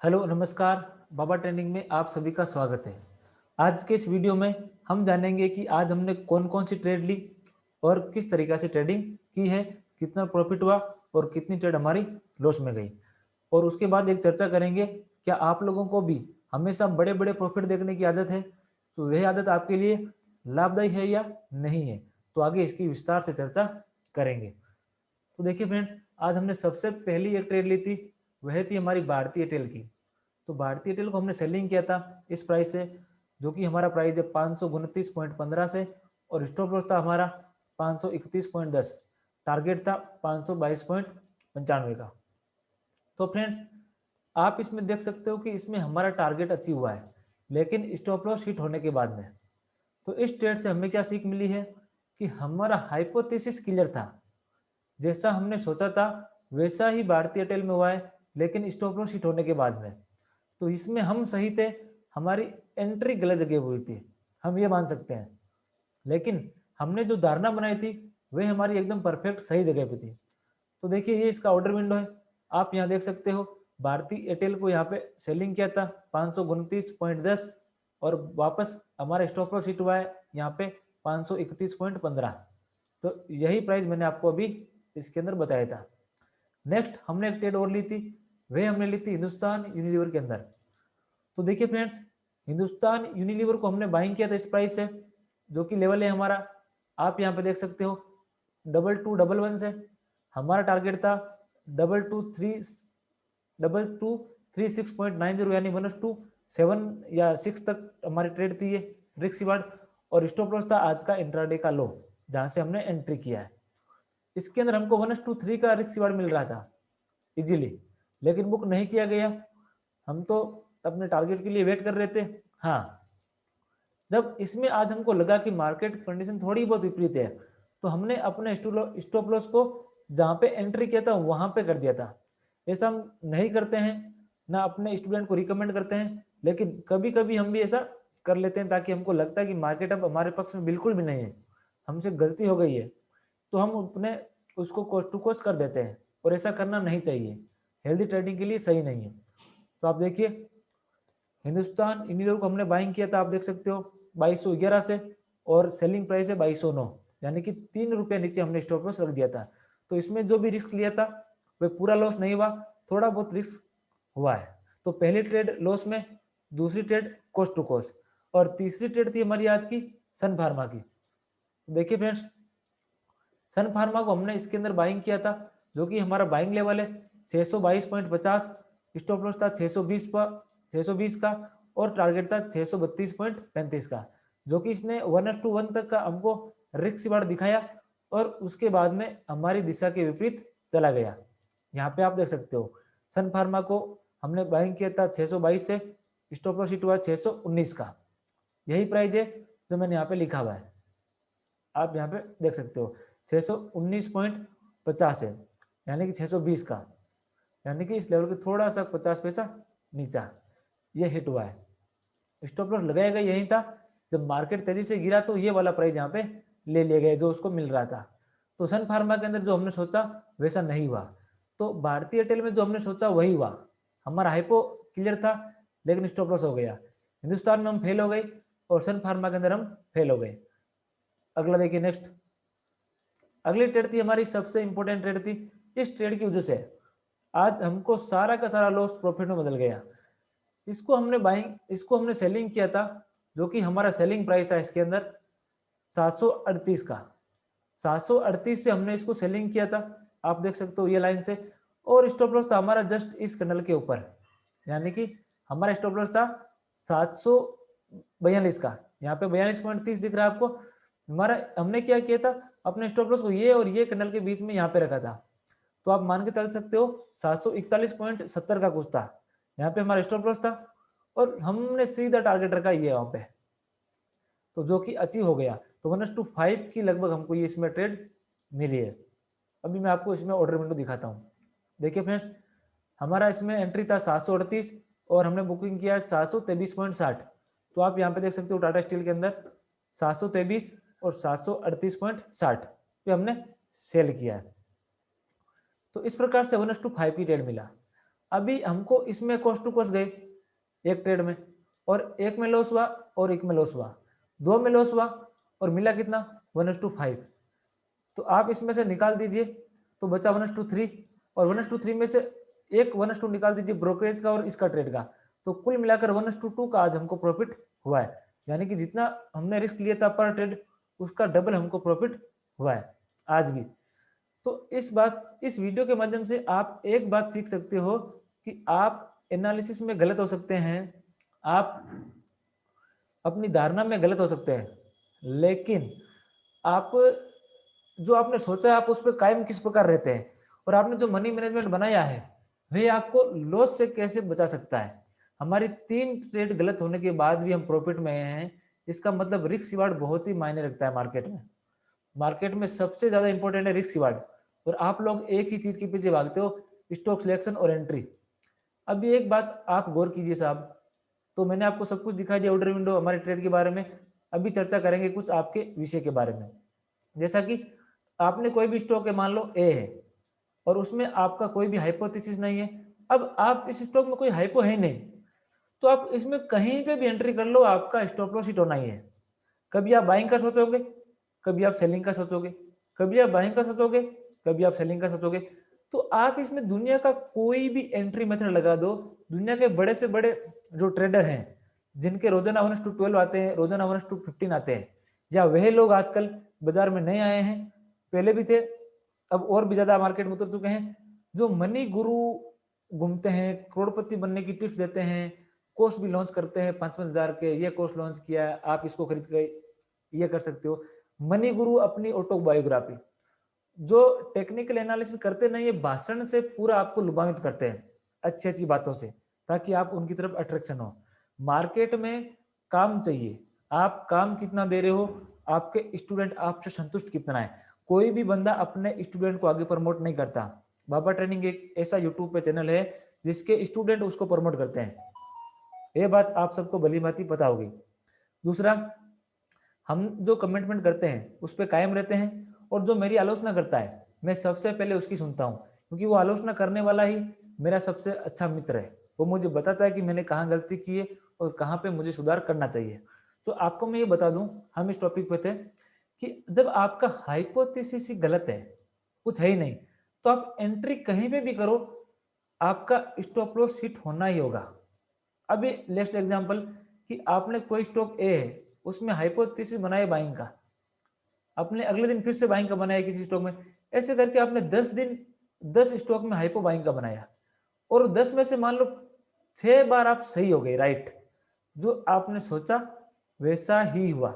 Hello नमस्कार। बाबा training में आप सभी का स्वागत है। आज के इस वीडियो में हम जानेंगे कि आज हमने कौन कौन सी ट्रेड ली और किस तरीका से ट्रेडिंग की है, कितना प्रॉफिट हुआ और कितनी ट्रेड हमारी लॉस में गई। और उसके बाद एक चर्चा करेंगे, क्या आप लोगों को भी हमेशा बड़े बड़े प्रॉफिट देखने की आदत है, तो वह आदत आपके लिए लाभदायी है या नहीं है। तो आगे इसकी विस्तार से चर्चा करेंगे। तो देखिए फ्रेंड्स, आज हमने सबसे पहली एक ट्रेड ली थी, वह थी हमारी भारतीय एयरटेल की। तो भारतीय एयरटेल को हमने सेलिंग किया था इस प्राइस से, जो कि हमारा प्राइस है 529.15 से, और स्टॉप लॉस था हमारा 531.10, टारगेट था 522.95 का। तो फ्रेंड्स, आप इसमें देख सकते हो कि इसमें हमारा टारगेट अचीव हुआ है, लेकिन स्टॉप लॉस हिट होने के बाद में। तो इस ट्रेड से हमें क्या सीख मिली है कि हमारा हाइपोथेसिस क्लियर था, जैसा हमने सोचा था वैसा ही भारतीय एयरटेल में हुआ है, लेकिन स्टॉप लॉस हिट होने के बाद में। तो इसमें हम सही थे, हमारी एंट्री गलत जगह हुई थी, हम ये मान सकते हैं। लेकिन हमने जो धारणा बनाई थी वह हमारी एकदम परफेक्ट सही जगह पे थी। तो देखिए, ये इसका ऑर्डर विंडो है, आप यहाँ देख सकते हो। भारतीय एयरटेल को यहाँ पे सेलिंग किया था 529.10, और वापस हमारा स्टॉप लॉस हिट हुआ है यहाँ पे 531.15। तो यही प्राइस मैंने आपको अभी इसके अंदर बताया था। नेक्स्ट हमने एक ट्रेड और ली थी, वह हमने ली थी हिंदुस्तान यूनिलीवर के अंदर। तो देखिए फ्रेंड्स, हिंदुस्तान यूनिलीवर को हमने बाइंग किया था इस प्राइस से, जो कि लेवल है हमारा, आप यहाँ पे देख सकते हो 2211 से। हमारा टारगेट था 2236.90, यानी 1:7 या 6 तक हमारी ट्रेड थी ये रिस्क रिवार्ड। और स्टॉप लॉस था आज का इंट्राडे का लो, जहां से हमने एंट्री किया है। इसके अंदर हमको 1:3 का रिस्क रिवार्ड मिल रहा था इजीली, लेकिन बुक नहीं किया गया। हम तो अपने टारगेट के लिए वेट कर रहे थे। हाँ, जब इसमें आज हमको लगा कि मार्केट कंडीशन थोड़ी बहुत विपरीत है, तो हमने अपने स्टॉप लॉस को जहां पे एंट्री किया था वहां पे कर दिया था। ऐसा हम नहीं करते हैं, ना अपने स्टूडेंट को रिकमेंड करते हैं, लेकिन कभी कभी हम भी ऐसा कर लेते हैं, ताकि हमको लगता है कि मार्केट अब हमारे पक्ष में बिल्कुल भी नहीं है, हमसे गलती हो गई है, तो हम अपने उसको कोस्ट टू कोस्ट कर देते हैं। और ऐसा करना नहीं चाहिए, हेल्दी ट्रेडिंग के लिए सही नहीं है। तो आप देखिए, हिंदुस्तान यूनिलीवर को हमने बाइंग किया था, आप देख सकते हो 2211 से, और सेलिंग प्राइस है 2209, यानी कि 3 रुपये नीचे हमने स्टॉप लॉस रख दिया था। तो इसमें जो भी रिस्क लिया था वह पूरा लॉस नहीं हुआ, थोड़ा बहुत रिस्क हुआ है। तो पहली ट्रेड लॉस में, दूसरी ट्रेड कोस्ट टू कोस्ट, और तीसरी ट्रेड थी हमारी आज की सन फार्मा की। देखिए फ्रेंड्स, सन फार्मा को हमने इसके अंदर बाइंग किया था, जो कि हमारा बाइंग लेवल है 622.50, स्टॉप लॉस था 620 का, और टारगेट था 632.35 का, जो कि इसने 1:1 तक का हमको रिस्क रिवार्ड दिखाया, और उसके बाद में हमारी दिशा के विपरीत चला गया। यहाँ पे आप देख सकते हो, सन फार्मा को हमने बाइंग किया था 622 से, स्टॉप लॉस हिट हुआ 619 का। यही प्राइस है जो मैंने यहाँ पे लिखा हुआ है, आप यहाँ पे देख सकते हो 619.50 है, यानी कि 620 का, यानी कि इस लेवल के थोड़ा सा 50 पैसा नीचा ये हिट हुआ है। स्टॉप लॉस लगाया गया यही था, जब मार्केट तेजी से गिरा तो ये वाला प्राइस यहाँ पे ले लिया गया जो उसको मिल रहा था। तो सन फार्मा के अंदर जो हमने सोचा वैसा नहीं हुआ, तो भारतीय एयरटेल में जो हमने सोचा वही हुआ। हमारा हाइपो क्लियर था, लेकिन स्टॉप लॉस हो गया। हिंदुस्तान में हम फेल हो गए, और सन फार्मा के अंदर हम फेल हो गए। अगला देखिए, नेक्स्ट अगली ट्रेड थी हमारी, सबसे इंपॉर्टेंट ट्रेड थी। इस ट्रेड की वजह से आज हमको सारा का सारा लॉस प्रॉफिट में बदल गया। इसको हमने सेलिंग किया था, जो कि हमारा सेलिंग प्राइस था इसके अंदर 738 का। 738 से हमने इसको सेलिंग किया था, आप देख सकते हो ये लाइन से। और स्टॉप लॉस था हमारा जस्ट इस कैंडल के ऊपर, यानी कि हमारा स्टॉप लॉस था 742 का। यहाँ पे 42.30 दिख रहा है आपको। हमारा हमने क्या किया था, अपने स्टॉप लॉस को ये और ये कैंडल के बीच में यहाँ पे रखा था। तो आप मान के चल सकते हो 741.70 का कुछ था, यहाँ पे हमारा स्टॉप लॉस था, और हमने सीधा टारगेट रखा ये वहां पे, तो जो कि अचीव हो गया। तो 1:5 की लगभग हमको ये इसमें ट्रेड मिली है। अभी मैं आपको इसमें ऑर्डर विंडो दिखाता हूँ। देखिए फ्रेंड्स, हमारा इसमें एंट्री था 738, और हमने बुकिंग किया 723.60। तो आप यहाँ पे देख सकते हो टाटा स्टील के अंदर 723 और 738.60 पे हमने सेल किया है। तो इस प्रकार से 1:5 की ट्रेड मिला। अभी हमको इसमें कॉस्ट टू कॉस्ट गए एक ट्रेड में, और एक में लॉस हुआ और एक में लॉस हुआ, दो में लॉस हुआ, और मिला कितना 1:5। तो आप इसमें से निकाल दीजिए तो बचा 1:3, और 1:3 में से एक 1:2 निकाल दीजिए ब्रोकरेज का और इसका ट्रेड का, तो कुल मिलाकर 1:2 का आज हमको प्रॉफिट हुआ है। यानी कि जितना हमने रिस्क लिया था पर ट्रेड, उसका डबल हमको प्रॉफिट हुआ है आज भी। तो इस वीडियो के माध्यम से आप एक बात सीख सकते हो कि आप एनालिसिस में गलत हो सकते हैं, आप अपनी धारणा में गलत हो सकते हैं, लेकिन आप जो आपने सोचा है आप उस पर कायम किस प्रकार रहते हैं, और आपने जो मनी मैनेजमेंट बनाया है वह आपको लॉस से कैसे बचा सकता है। हमारी 3 ट्रेड गलत होने के बाद भी हम प्रॉफिट में हैं, इसका मतलब रिस्क रिवार्ड बहुत ही मायने रखता है मार्केट में। मार्केट में सबसे ज्यादा इंपॉर्टेंट है रिस्क रिवार्ड, और आप लोग एक ही चीज के पीछे भागते हो, स्टॉक सिलेक्शन और एंट्री। अभी एक बात आप गौर कीजिए साहब, तो मैंने आपको सब कुछ दिखा दिया ऑर्डर विंडो हमारे ट्रेड के बारे में। अभी चर्चा करेंगे कुछ आपके विषय के बारे में। जैसा कि आपने कोई भी स्टॉक है, मान लो ए है, और उसमें आपका कोई भी हाइपोथेसिस नहीं है। अब आप इस स्टॉक में कोई हाइपो है नहीं, तो आप इसमें कहीं पे भी एंट्री कर लो, आपका स्टॉप लॉस हिट होना ही है। कभी आप बाइंग का सोचोगे, कभी आप सेलिंग का सोचोगे, कभी आप बाइंग का सोचोगे, कभी आप सेलिंग का सोचोगे। तो आप इसमें दुनिया का कोई भी एंट्री मेथड लगा दो, दुनिया के बड़े से बड़े जो ट्रेडर हैं जिनके रोजाना 1:12 आते हैं, रोजाना 1:15 आते हैं, या वह लोग आजकल बाजार में नए आए हैं, पहले भी थे, अब और भी ज्यादा मार्केट में उतर चुके हैं, जो मनी गुरु घूमते हैं, करोड़पति बनने की टिप्स देते हैं, कोर्स भी लॉन्च करते हैं 5-5 हजार के, ये कोर्स लॉन्च किया है, आप इसको खरीद के ये कर सकते हो। मनी गुरु अपनी ऑटोबायोग्राफी, जो टेक्निकल एनालिसिस करते नहीं है, भाषण से पूरा आपको लुभावित करते हैं अच्छी अच्छी बातों से, ताकि आप उनकी तरफ अट्रैक्शन हो। मार्केट में काम चाहिए, आप काम कितना दे रहे हो, आपके स्टूडेंट आपसे संतुष्ट कितना है। कोई भी बंदा अपने स्टूडेंट को आगे प्रमोट नहीं करता। बाबा ट्रेनिंग एक ऐसा यूट्यूब पे चैनल है जिसके स्टूडेंट उसको प्रमोट करते हैं, ये बात आप सबको भली भांति पता होगी। दूसरा, हम जो कमिटमेंट करते हैं उस पर कायम रहते हैं, और जो मेरी आलोचना करता है मैं सबसे पहले उसकी सुनता हूँ, क्योंकि वो आलोचना करने वाला ही मेरा सबसे अच्छा मित्र है। वो मुझे बताता है कि मैंने कहाँ गलती की है और कहाँ पे मुझे सुधार करना चाहिए। तो आपको मैं ये बता दूं, हम इस टॉपिक पे थे कि जब आपका हाइपोथेसिस ही गलत है, कुछ है ही नहीं, तो आप एंट्री कहीं पे भी करो, आपका स्टॉप लॉस हिट होना ही होगा। अभी लेट्स एग्जांपल कि आपने कोई स्टॉक ए है, उसमें हाइपोथेसिस बनाया बाइंग का, आपने अगले दिन फिर से बाइंग का बनाया किसी स्टॉक में, ऐसे करके आपने 10 दिन 10 स्टॉक में हाइपो बाइंग का बनाया, और 10 में से मान लो 6 बार आप सही हो गए, राइट, जो आपने सोचा वैसा ही हुआ।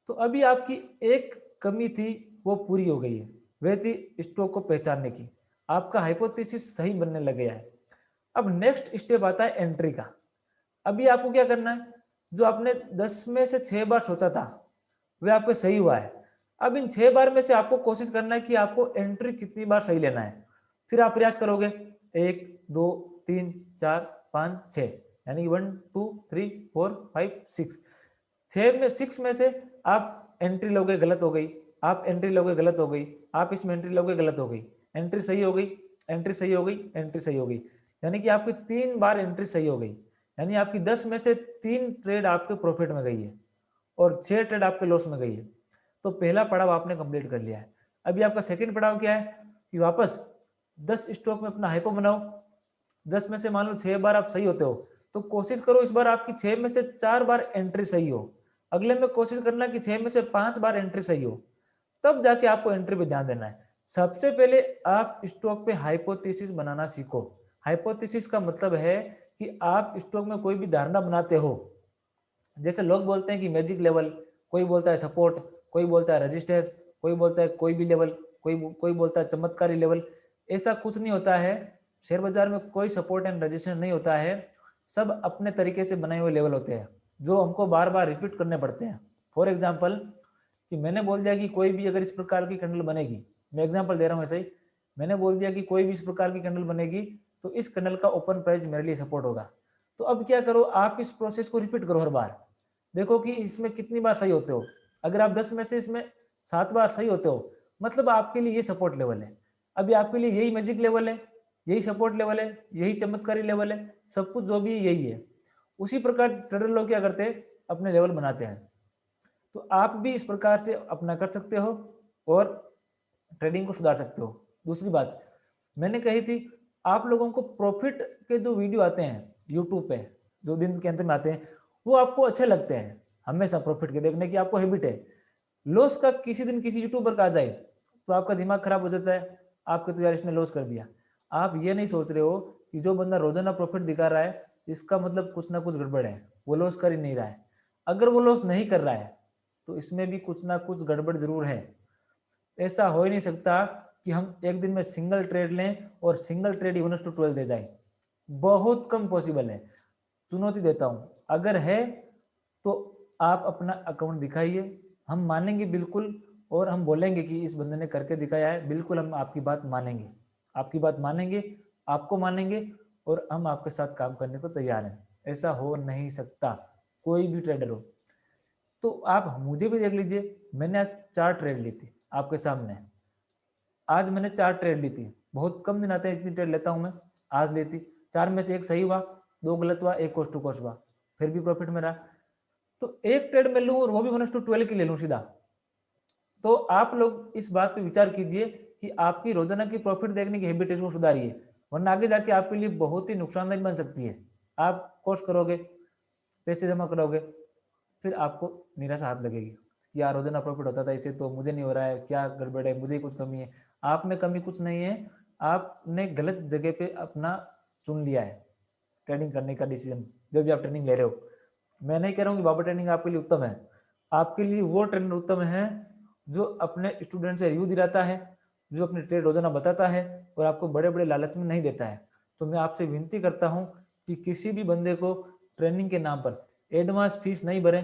तो अभी आपकी एक कमी थी वो पूरी हो गई है, वह थी स्टॉक को पहचानने की, आपका हाइपोथेसिस सही बनने लग गया है। अब नेक्स्ट स्टेप आता है एंट्री का। अभी आपको क्या करना है, जो आपने 10 में से 6 बार सोचा था वह आपको सही हुआ है। अब इन 6 बार में से आपको कोशिश करना है कि आपको एंट्री कितनी बार सही लेना है। फिर आप प्रयास करोगे 1 2 3 4 5 6, यानी 1 2 3 4 5 6, 6 में से आप एंट्री लोगे गलत हो गई, आप एंट्री लोगे गलत हो गई, आप इसमें एंट्री लोगे गलत हो गई, एंट्री सही हो गई, एंट्री सही हो गई, एंट्री सही हो गई, यानी कि आपकी 3 बार एंट्री सही हो गई। यानी आपकी 10 में से 3 ट्रेड आपके प्रॉफिट में गई है और 6 ट्रेड आपके लॉस में गई है। तो पहला पड़ाव आपने कंप्लीट कर लिया है। अभी आपका सेकंड पड़ाव क्या है कि वापस 10 स्टॉक में अपना हाइपो बनाओ, 10 में से मान लो 6 बार आप सही होते हो, तो कोशिश करो इस बार आपकी 6 में से 4 बार एंट्री सही हो, अगले में कोशिश करना कि 6 में से 5 बार एंट्री सही हो, तब जाके आपको एंट्री पे ध्यान देना है। सबसे पहले आप स्टॉक पे हाइपोथेसिस बनाना सीखो। हाइपोथेसिस का मतलब है कि आप स्टॉक में कोई भी धारणा बनाते हो, जैसे लोग बोलते हैं कि मैजिक लेवल, कोई बोलता है सपोर्ट, कोई बोलता है रेजिस्टेंस, कोई बोलता है कोई भी लेवल, कोई बोलता है चमत्कारी लेवल। ऐसा कुछ नहीं होता है, शेयर बाजार में कोई सपोर्ट एंड रेजिस्टेंस नहीं होता है, सब अपने तरीके से बनाए हुए लेवल होते हैं जो हमको बार बार रिपीट करने पड़ते हैं। फॉर एग्जाम्पल कि मैंने बोल दिया कि कोई भी अगर इस प्रकार की कैंडल बनेगी, मैं एग्जाम्पल दे रहा हूँ ऐसे ही, मैंने बोल दिया कि कोई भी इस प्रकार की कैंडल बनेगी तो इस कैंडल का ओपन प्राइस मेरे लिए सपोर्ट होगा। तो अब क्या करो, आप इस प्रोसेस को रिपीट करो हर बार, देखो कि इसमें कितनी बार सही होते हो। अगर आप 10 में से इसमें 7 बार सही होते हो, मतलब आपके लिए ये सपोर्ट लेवल है। अभी आपके लिए यही मैजिक लेवल है, यही सपोर्ट लेवल है, यही चमत्कारी लेवल है, सब कुछ जो भी है यही है। उसी प्रकार ट्रेडर लोग क्या करते हैं, अपने लेवल बनाते हैं। तो आप भी इस प्रकार से अपना कर सकते हो और ट्रेडिंग को सुधार सकते हो। दूसरी बात मैंने कही थी, आप लोगों को प्रॉफिट के जो वीडियो आते हैं यूट्यूब पे, जो दिन के अंत में आते हैं, वो आपको अच्छे लगते हैं। हमेशा प्रॉफिट के देखने की आपको हैबिट है। लॉस का किसी दिन किसी यूट्यूबर का आ जाए तो आपका दिमाग खराब हो जाता है, आपके तो यार इसने लॉस कर दिया। आप ये नहीं सोच रहे हो कि जो बंदा रोजाना प्रॉफिट दिखा रहा है इसका मतलब कुछ ना कुछ गड़बड़ है, वो लॉस कर ही नहीं रहा है। अगर वो लॉस नहीं कर रहा है तो इसमें भी कुछ ना कुछ गड़बड़ जरूर है। ऐसा हो ही नहीं सकता कि हम एक दिन में सिंगल ट्रेड लें और सिंगल ट्रेड ही 1:12 दे जाए। बहुत कम पॉसिबल है। चुनौती देता हूं, अगर है तो आप अपना अकाउंट दिखाइए, हम मानेंगे बिल्कुल। और हम बोलेंगे कि इस बंदे ने करके दिखाया है, बिल्कुल हम आपकी बात मानेंगे, आपकी बात मानेंगे, आपको मानेंगे और हम आपके साथ काम करने को तैयार हैं। ऐसा हो नहीं सकता, कोई भी ट्रेडर हो। तो आप मुझे भी देख लीजिए, मैंने आज 4 ट्रेड ली थी आपके सामने। आज मैंने 4 ट्रेड ली थी, बहुत कम दिन आते हैं इतनी ट्रेड लेता हूं मैं। आज ली थी 4 में से एक सही हुआ, 2 गलत हुआ, एक कॉस्ट टू कॉस्ट हुआ, फिर भी प्रॉफिट में रहा। तो एक ट्रेड में लूं और वो भी 1:12 की ले लूं सीधा। तो आप लोग इस बात पे विचार कीजिए कि आपकी रोजाना की प्रॉफिट देखने की हैबिट इसको सुधारिए, वरना आगे जाके आपके लिए बहुत ही नुकसानदायक बन सकती है। आप कोर्स करोगे, पैसे जमा करोगे, फिर आपको निराशा हाथ लगेगी कि यार रोजाना प्रॉफिट होता था, इसे तो मुझे नहीं हो रहा है, क्या गड़बड़ है, मुझे ही कुछ कमी है। आप में कमी कुछ नहीं है, आपने गलत जगह पे अपना चुन लिया है ट्रेडिंग करने का डिसीजन। जब भी आप ट्रेनिंग ले रहे हो, मैं नहीं कह रहा हूँ कि बाबा ट्रेनिंग आपके लिए उत्तम है। आपके लिए वो ट्रेनर उत्तम है जो अपने स्टूडेंट से रिव्यू दिलाता है, जो अपने ट्रेड रोजाना बताता है और आपको बड़े बड़े लालच में नहीं देता है। तो मैं आपसे विनती करता हूँ कि किसी भी बंदे को ट्रेनिंग के नाम पर एडवांस फीस नहीं भरें।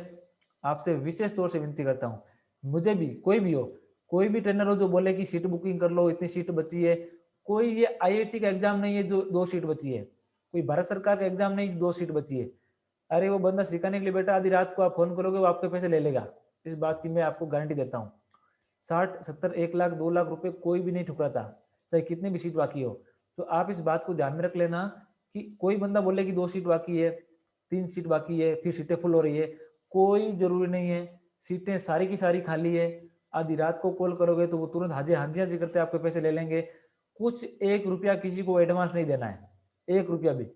आपसे विशेष तौर से विनती करता हूँ, मुझे भी कोई भी हो, कोई भी ट्रेनर हो जो बोले कि सीट बुकिंग कर लो, इतनी सीट बची है। कोई ये आईआईटी का एग्जाम नहीं है जो 2 सीट बची है, कोई भारत सरकार का एग्जाम नहीं 2 सीट बची है। अरे वो बंदा सिखाने के लिए बेटा आधी रात को आप फोन करोगे वो आपके पैसे ले लेगा, इस बात की मैं आपको गारंटी देता हूँ। 60, 70, 1 लाख 2 लाख रुपए कोई भी नहीं ठुकराता, चाहे कितनी भी सीट बाकी हो। तो आप इस बात को ध्यान में रख लेना कि कोई बंदा बोले कि 2 सीट बाकी है, 3 सीट बाकी है, फिर सीटें फुल हो रही है, कोई जरूरी नहीं है। सीटें सारी की सारी खाली है। आधी रात को कॉल करोगे तो वो तुरंत हाजी हाजी हाजी करते आपके पैसे ले लेंगे। कुछ 1 रुपया किसी को एडवांस नहीं देना है, 1 रुपया भी।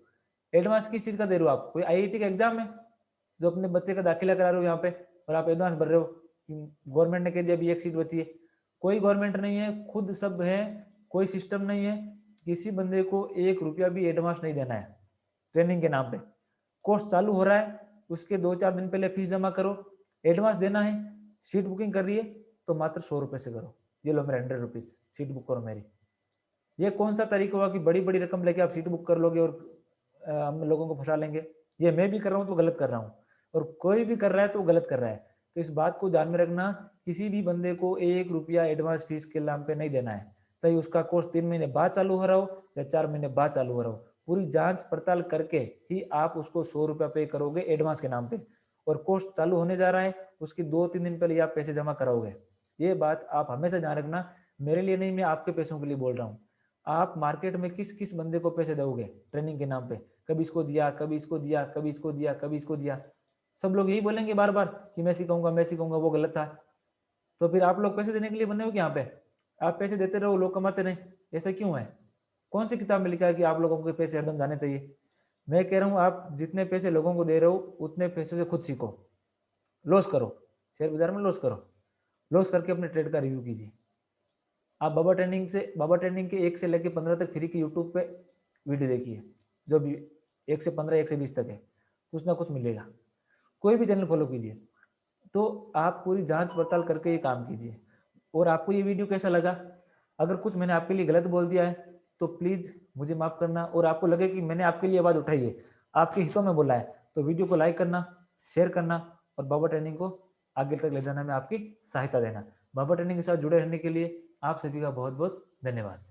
एडवांस किस चीज का दे रहे हो आप, कोई आईआईटी का एग्जाम है जो अपने बच्चे का दाखिला करा रहे हो यहाँ पे और आप एडवांस भर रहे हो कि गवर्नमेंट ने कह दिया अभी 1 सीट बची है। कोई गवर्नमेंट नहीं है, खुद सब है, कोई सिस्टम नहीं है। किसी बंदे को 1 रुपया भी एडवांस नहीं देना है ट्रेनिंग के नाम पे। कोर्स चालू हो रहा है, उसके 2-4 दिन पहले फीस जमा करो। एडवांस देना है, सीट बुकिंग कर रही है तो मात्र 100 रुपए से करो। ये लो मेरे 100 रुपीज, सीट बुक करो मेरी। ये कौन सा तरीका हुआ कि बड़ी बड़ी रकम लेके आप सीट बुक कर लोगे और हम लोगों को फंसा लेंगे। ये मैं भी कर रहा हूँ तो गलत कर रहा हूँ, और कोई भी कर रहा है तो गलत कर रहा है। तो इस बात को ध्यान में रखना, किसी भी बंदे को 1 रुपया एडवांस फीस के नाम पे नहीं देना है। चाहे उसका कोर्स 3 महीने बाद चालू हो रहा हो या 4 महीने बाद चालू हो रहा हो, पूरी जांच पड़ताल करके ही आप उसको 100 रुपया पे करोगे एडवांस के नाम पे। और कोर्स चालू होने जा रहा है उसकी 2-3 दिन पहले आप पैसे जमा कराओगे। ये बात आप हमेशा ध्यान रखना, मेरे लिए नहीं, मैं आपके पैसों के लिए बोल रहा हूँ। आप मार्केट में किस किस बंदे को पैसे दोगे ट्रेनिंग के नाम पे, कभी इसको दिया, कभी इसको दिया, कभी इसको दिया, कभी इसको दिया। सब लोग यही बोलेंगे बार बार कि मैं सिखाऊंगा, मैं सिखाऊंगा, वो गलत था। तो फिर आप लोग पैसे देने के लिए बने हो कि यहाँ पे आप पैसे देते रहो, लोग कमाते नहीं, ऐसा क्यों है? कौन सी किताब में लिखा है कि आप लोगों के पैसे हरदम जाने चाहिए? मैं कह रहा हूँ आप जितने पैसे लोगों को दे रहे हो उतने पैसे से खुद सीखो, लॉस करो, शेयर बाजार में लॉस करो, लॉस करके अपने ट्रेड का रिव्यू कीजिए। आप बाबा ट्रेनिंग के 1 से लेकर 15 तक फ्री की यूट्यूब पे वीडियो देखिए, जो भी 1 से 15, 1 से 20 तक है, कुछ ना कुछ मिलेगा। कोई भी चैनल फॉलो कीजिए। तो आप पूरी जांच पड़ताल करके ये काम कीजिए। और आपको ये वीडियो कैसा लगा? अगर कुछ मैंने आपके लिए गलत बोल दिया है तो प्लीज़ मुझे माफ़ करना, और आपको लगे कि मैंने आपके लिए आवाज़ उठाई है, आपके हितों में बोला है, तो वीडियो को लाइक करना, शेयर करना और बाबा ट्रेनिंग को आगे तक ले जाने में आपकी सहायता देना। बाबा ट्रेनिंग के साथ जुड़े रहने के लिए आप सभी का बहुत बहुत धन्यवाद।